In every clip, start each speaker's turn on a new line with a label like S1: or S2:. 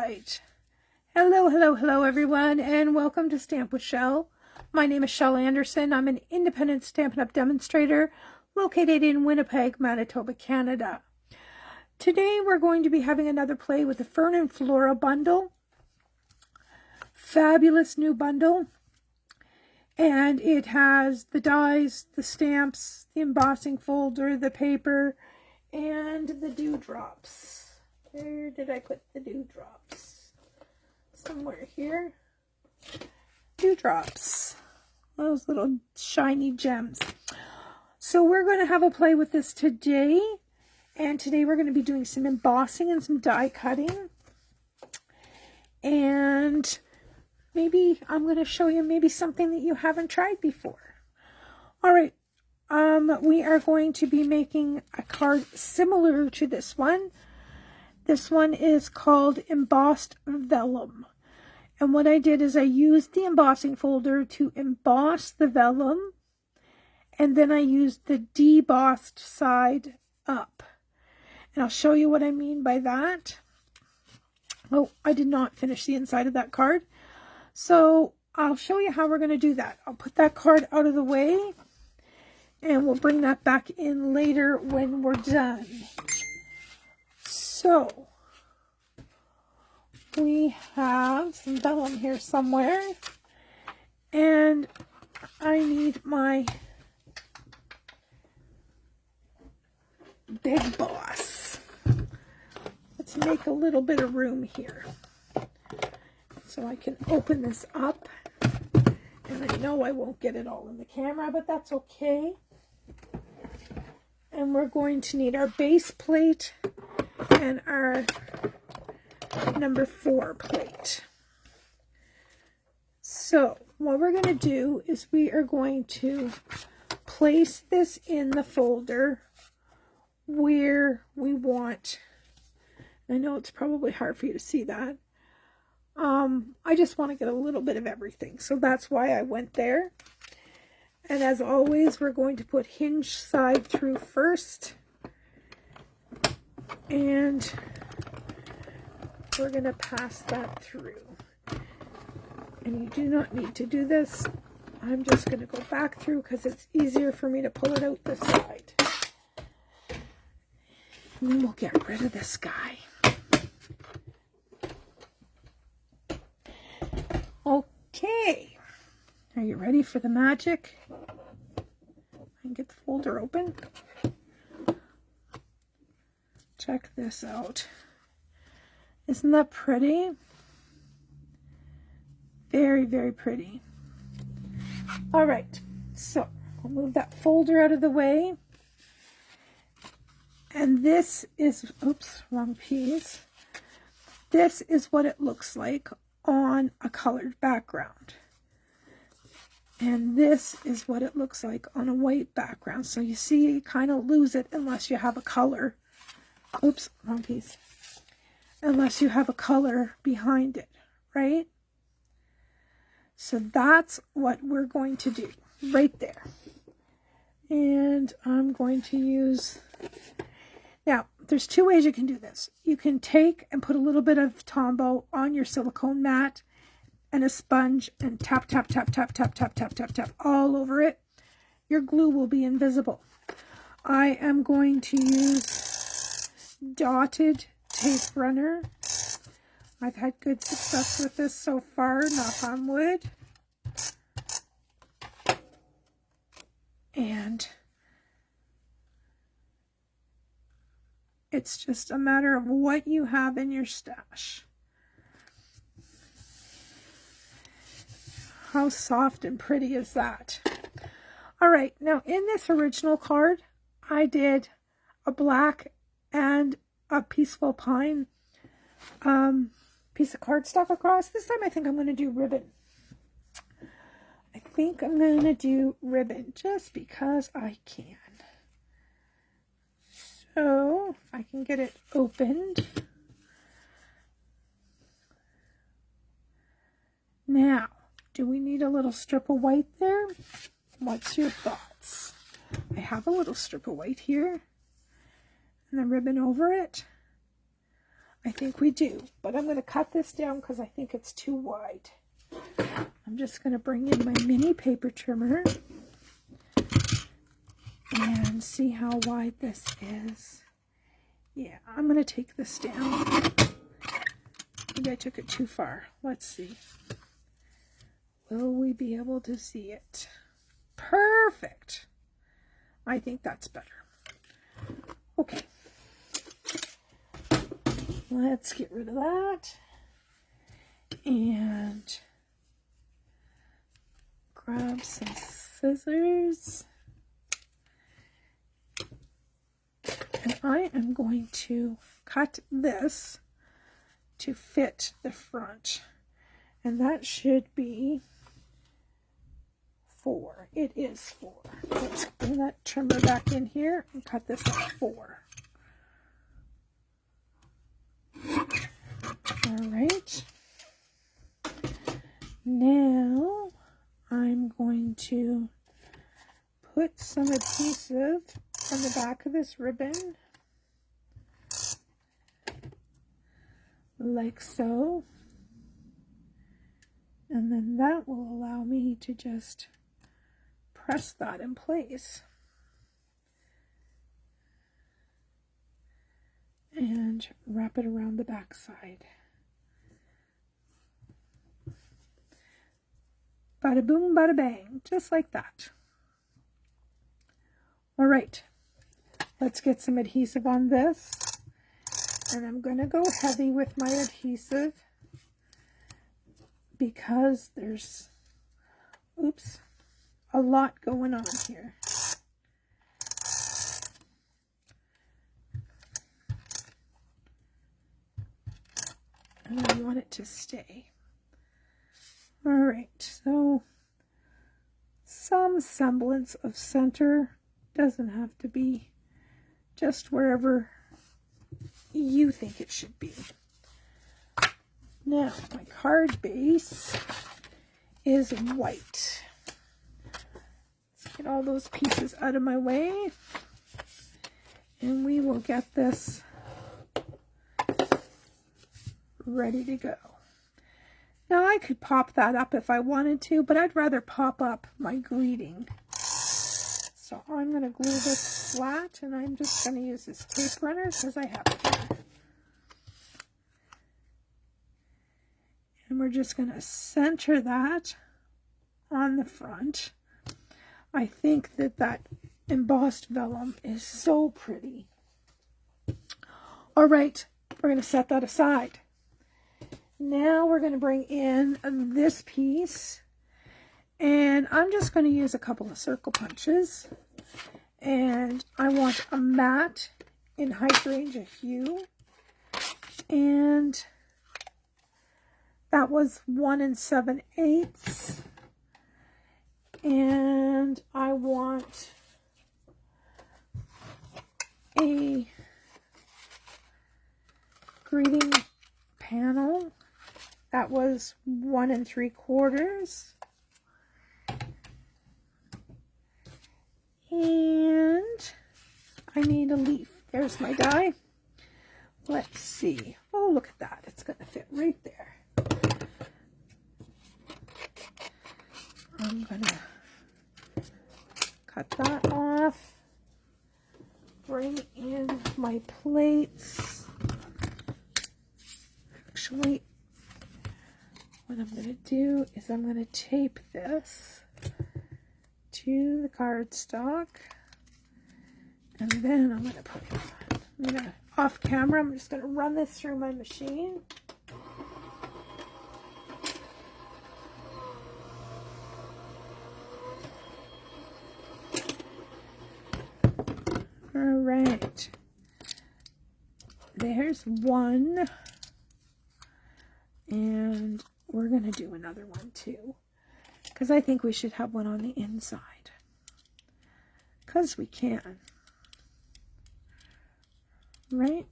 S1: right. Hello everyone, and welcome to Stamp with Shel. My name is Shel Anderson. I'm an independent Stampin' Up! Demonstrator located in Winnipeg, Manitoba, Canada. Today we're going to be having another play with the Fern and Flora bundle. Fabulous new bundle. And it has the dies, the stamps, the embossing folder, the paper, and the dewdrops. Where did I put the dewdrops? Somewhere here. Dewdrops. Those little shiny gems. So we're going to have a play with this today. And today we're going to be doing some embossing and some die cutting. And maybe I'm going to show you maybe something that you haven't tried before. All right. We are going to be making a card similar to this one. This one is called Embossed Vellum. And what I did is I used the embossing folder to emboss the vellum. And then I used the debossed side up. And I'll show you what I mean by that. Oh, I did not finish the inside of that card. So I'll show you how we're going to do that. I'll put that card out of the way. And we'll bring that back in later when we're done. So, we have some vellum here somewhere, and I need my big boss. Let's make a little bit of room here so I can open this up, and I know I won't get it all in the camera, but that's okay. And we're going to need our base plate and our number 4 plate. So what we're going to do is we are going to place this in the folder where we want. I know it's probably hard for you to see that. I just want to get a little bit of everything, so that's why I went there. And as always, we're going to put hinge side through first. And we're going to pass that through. And you do not need to do this. I'm just going to go back through because it's easier for me to pull it out this side. And then we'll get rid of this guy. Okay. Are you ready for the magic? I can get the folder open. Check this out. Isn't that pretty? Very, very pretty. All right, so I'll move that folder out of the way. And this is, oops, wrong piece. This is what it looks like on a colored background. And this is what it looks like on a white background. So you see, you kind of lose it unless you have a color. Oops, wrong piece. Unless you have a color behind it, right? So that's what we're going to do right there. And I'm going to use, now there's 2 ways you can do this. You can take and put a little bit of Tombow on your silicone mat and a sponge and tap, tap, tap, tap, tap, tap, tap, tap, tap all over it. Your glue will be invisible. I am going to use dotted tape runner. I've had good success with this so far, knock on wood. And it's just a matter of what you have in your stash. How soft and pretty is that? All right, now in this original card, I did a black and a peaceful pine piece of cardstock across. This time I think I'm going to do ribbon. I think I'm going to do ribbon just because I can. So if I can get it opened. Now, do we need a little strip of white there? What's your thoughts? I have a little strip of white here and the ribbon over it. I think we do, but I'm going to cut this down because I think it's too wide. I'm just going to bring in my mini paper trimmer and see how wide this is. Yeah, I'm going to take this down. Maybe I took it too far. Let's see. Will we be able to see it? Perfect. I think that's better. Okay. Let's get rid of that. And grab some scissors. And I am going to cut this to fit the front. And that should be 4. It is 4. Let's bring that trimmer back in here and cut this at 4. All right. Now I'm going to put some adhesive on the back of this ribbon, like so. And then that will allow me to just press that in place. And wrap it around the back side. Bada boom, bada bang, just like that. All right, let's get some adhesive on this. And I'm going to go heavy with my adhesive because there's, oops, a lot going on here. And I want it to stay. All right, so some semblance of center. Doesn't have to be, just wherever you think it should be. Now, my card base is white. Let's get all those pieces out of my way, and we will get this ready to go. Now, I could pop that up if I wanted to, but I'd rather pop up my greeting. So I'm going to glue this flat, and I'm just going to use this tape runner because I have it here. And we're just going to center that on the front. I think that that embossed vellum is so pretty. All right, we're going to set that aside. Now we're going to bring in this piece, and I'm just going to use a couple of circle punches, and I want a matte in hydrangea hue, and that was 1 7/8, and I want a greeting panel. That was 1 3/4. And I need a leaf. There's my die. Let's see. Oh, look at that. It's going to fit right there. I'm going to cut that off. Bring in my plates. Actually, what I'm going to do is I'm going to tape this to the cardstock, and then I'm going to put it on. I'm going to, off camera, I'm just going to run this through my machine. All right, there's one, and we're going to do another one too, because I think we should have one on the inside, because we can, right?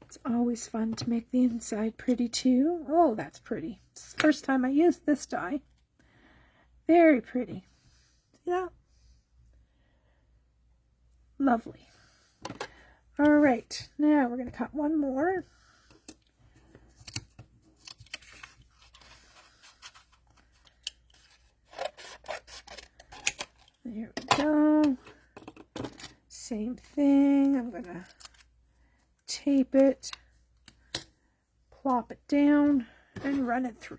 S1: It's always fun to make the inside pretty too. Oh, that's pretty. It's the first time I used this die. Very pretty. Yeah. Lovely. All right, now we're going to cut one more. There we go. Same thing. I'm going to tape it, plop it down, and run it through.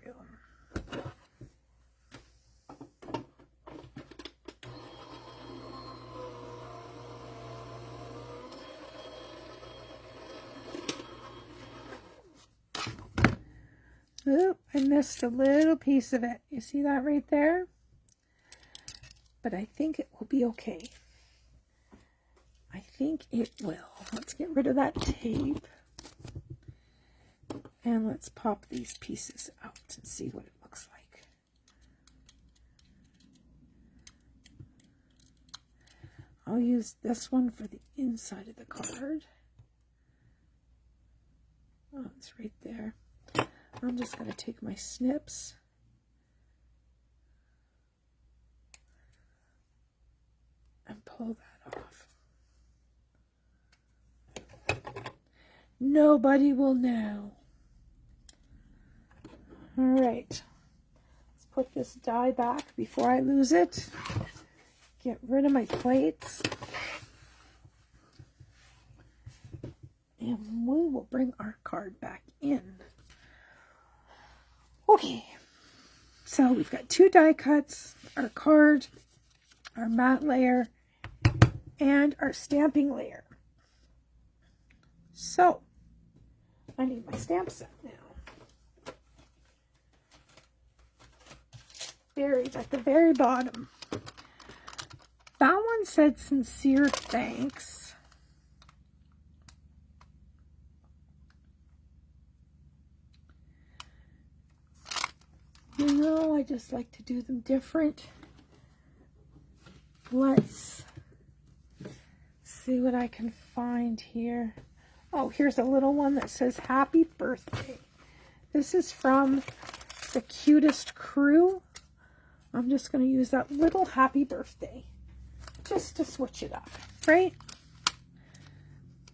S1: Oop, I missed a little piece of it. You see that right there? But I think it will be okay. I think it will. Let's get rid of that tape. And let's pop these pieces out and see what it looks like. I'll use this one for the inside of the card. Oh, it's right there. I'm just going to take my snips and pull that off. Nobody will know. All right, let's put this die back before I lose it. Get rid of my plates. And we will bring our card back in. Okay, so we've got 2 die cuts, our card, our matte layer, and our stamping layer. So, I need my stamp set now. Buried at the very bottom. That one said sincere thanks. You know, I just like to do them different. Let's see what I can find here. Oh, here's a little one that says happy birthday. This is from the Cutest Crew. I'm just going to use that little happy birthday just to switch it up, right?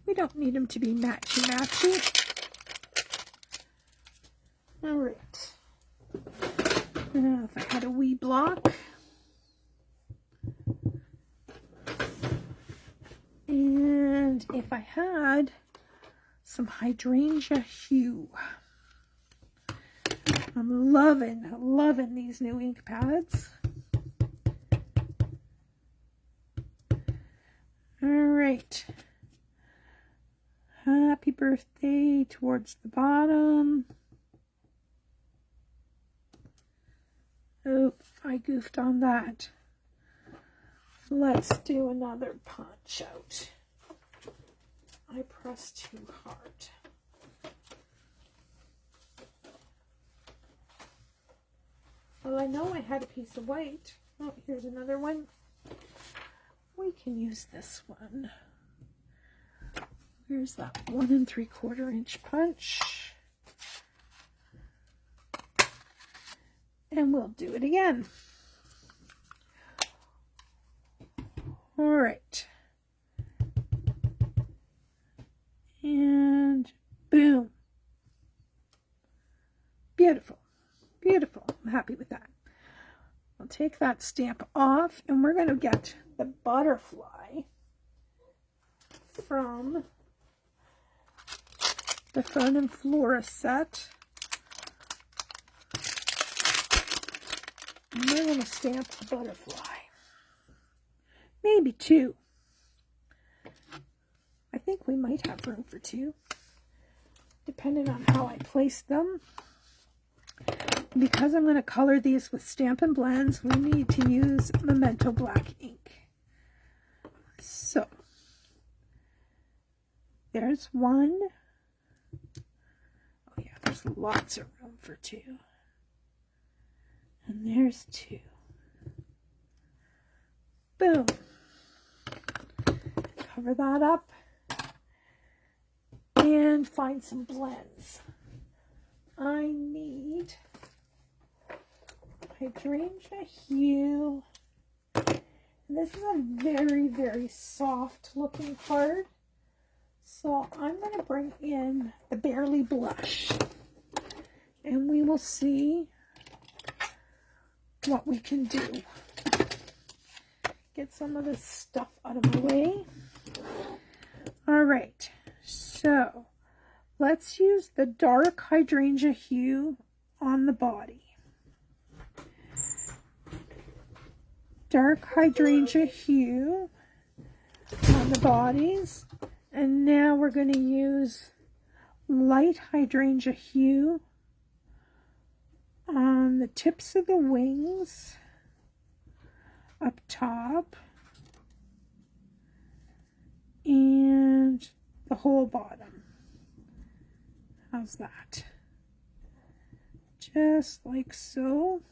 S1: We don't need them to be matchy-matchy. All right. Now, if I had a wee block. And if I had some hydrangea hue. I'm loving these new ink pads. All right. Happy birthday towards the bottom. Oh, I goofed on that. Let's do another punch out. I pressed too hard. Well, I know I had a piece of white. Oh, here's another one. We can use this one. Here's that 1 3/4 inch punch. And we'll do it again. All right. And boom. Beautiful. Beautiful. I'm happy with that. I'll take that stamp off and we're going to get the butterfly from the Fern and Flora set. And we're going to stamp the butterfly. Maybe 2. I think we might have room for 2, depending on how I place them. Because I'm going to color these with Stampin' Blends, we need to use Memento Black ink. So, there's 1. Oh yeah, there's lots of room for 2. And there's 2. Boom. Cover that up. And find some blends. I need hydrangea hue. And this is a very, very soft looking card. So I'm going to bring in the Barely Blush, and we will see what we can do. Get some of this stuff out of the way. All right, so let's use the dark hydrangea hue on the body. Dark hydrangea hue on the bodies. And now we're going to use light hydrangea hue on the tips of the wings, up top, and the whole bottom. How's that? Just like so.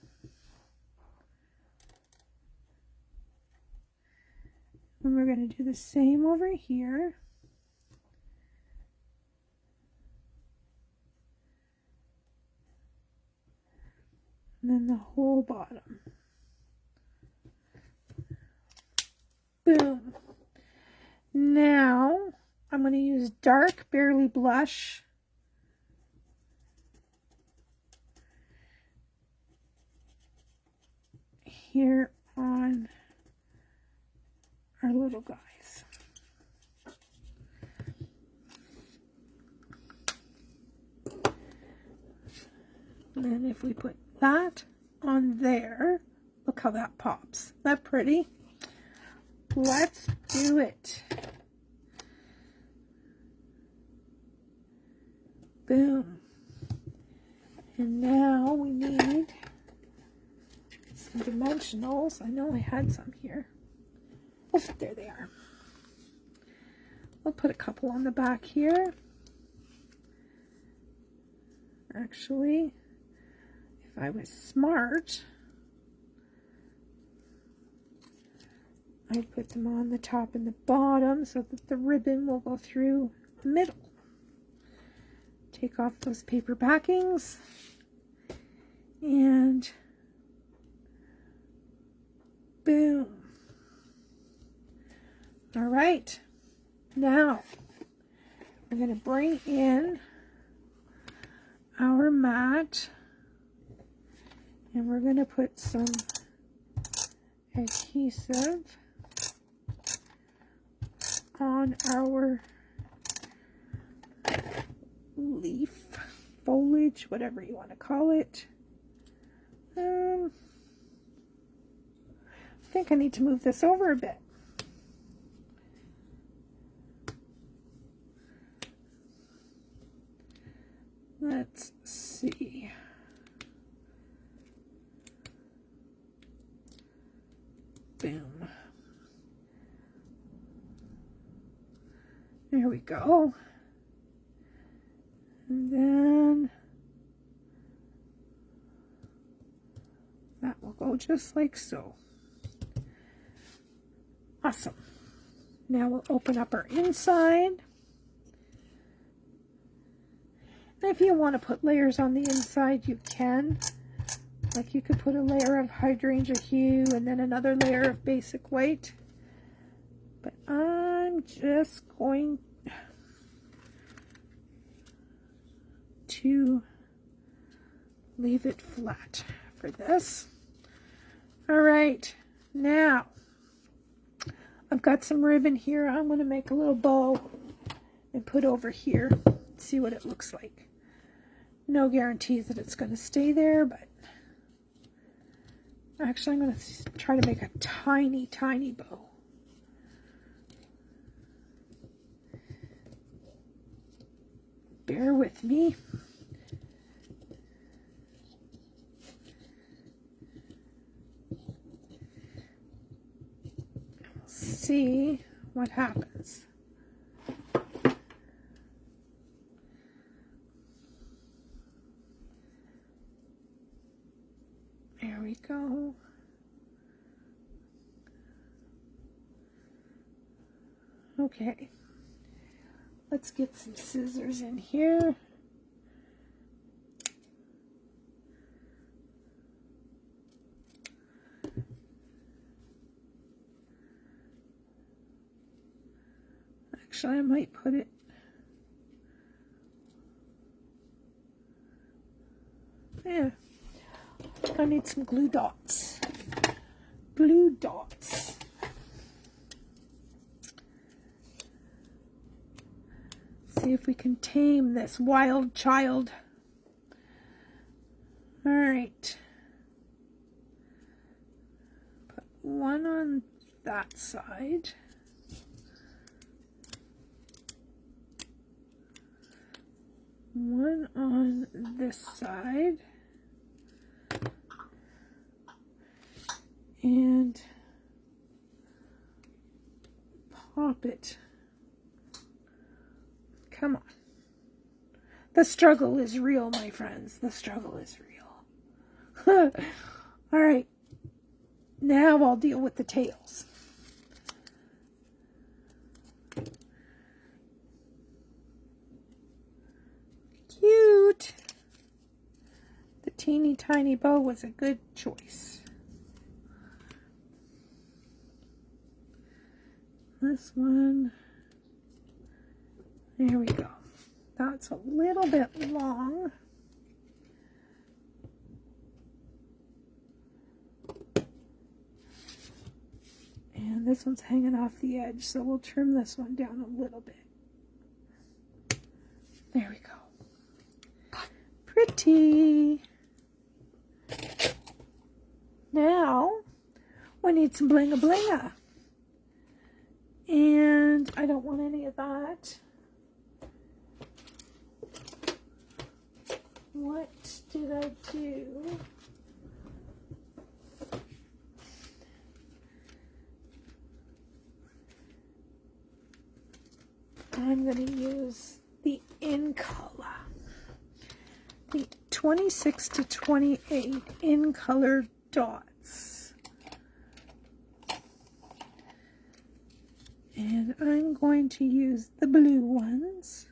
S1: And we're going to do the same over here. And then the whole bottom. Boom. Now I'm going to use dark Barely Blush here on our little guys. And then if we put that on there, look how that pops. Isn't that pretty? Let's do it. Boom. And now we need some dimensionals. I know I had some here. Oh, there they are. I'll put a couple on the back here. Actually, if I was smart, I'd put them on the top and the bottom so that the ribbon will go through the middle. Take off those paper backings and boom. All right, now we're going to bring in our mat and we're going to put some adhesive on our leaf, foliage, whatever you want to call it. I think I need to move this over a bit. Let's see. Boom. There we go. And then that will go just like so. Awesome. Now we'll open up our inside. And if you want to put layers on the inside, you can. Like you could put a layer of hydrangea hue and then another layer of basic white. But I'm just going to leave it flat for this. All right, now I've got some ribbon here. I'm going to make a little bow and put over here. See what it looks like. No guarantees that it's going to stay there, but actually I'm going to try to make a tiny, tiny bow. Bear with me. See what happens. There we go. Okay. Let's get some scissors in here. Actually, I might put it Yeah. I need some glue dots. Glue dots. See if we can tame this wild child. All right. Put one on that side. One on this side. And pop it. Come on. The struggle is real, my friends. The struggle is real. All right. Now I'll deal with the tails. Cute. The teeny tiny bow was a good choice. This one, there we go. That's a little bit long. And this one's hanging off the edge, so we'll trim this one down a little bit. There we go. Pretty. Now, we need some blinga-blinga. And I don't want any of that. What did I do? I'm going to use the in color. The 26 to 28 in color dots. And I'm going to use the blue ones.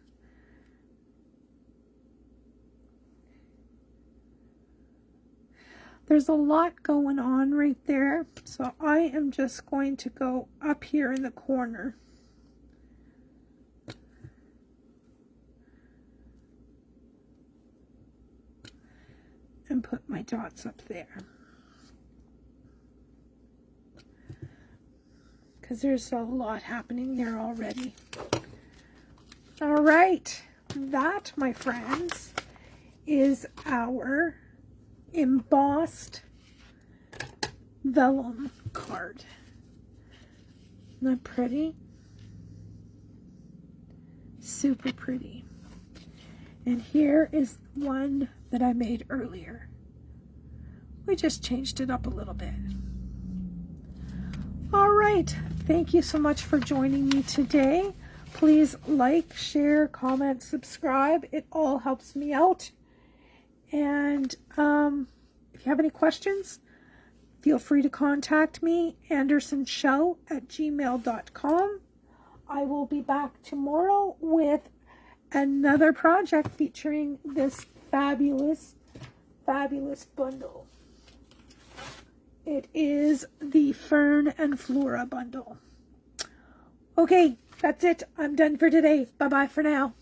S1: There's a lot going on right there, so I am just going to go up here in the corner. And put my dots up there. Because there's a lot happening there already. All right, that, my friends, is our embossed vellum card. Isn't that pretty? Super pretty. And here is one that I made earlier. We just changed it up a little bit. All right, thank you so much for joining me today. Please like, share, comment, subscribe. It all helps me out. And if you have any questions, feel free to contact me, andersonshel@gmail.com. I will be back tomorrow with another project featuring this fabulous, fabulous bundle. It is the Fern and Flora bundle. Okay, that's it. I'm done for today. Bye-bye for now.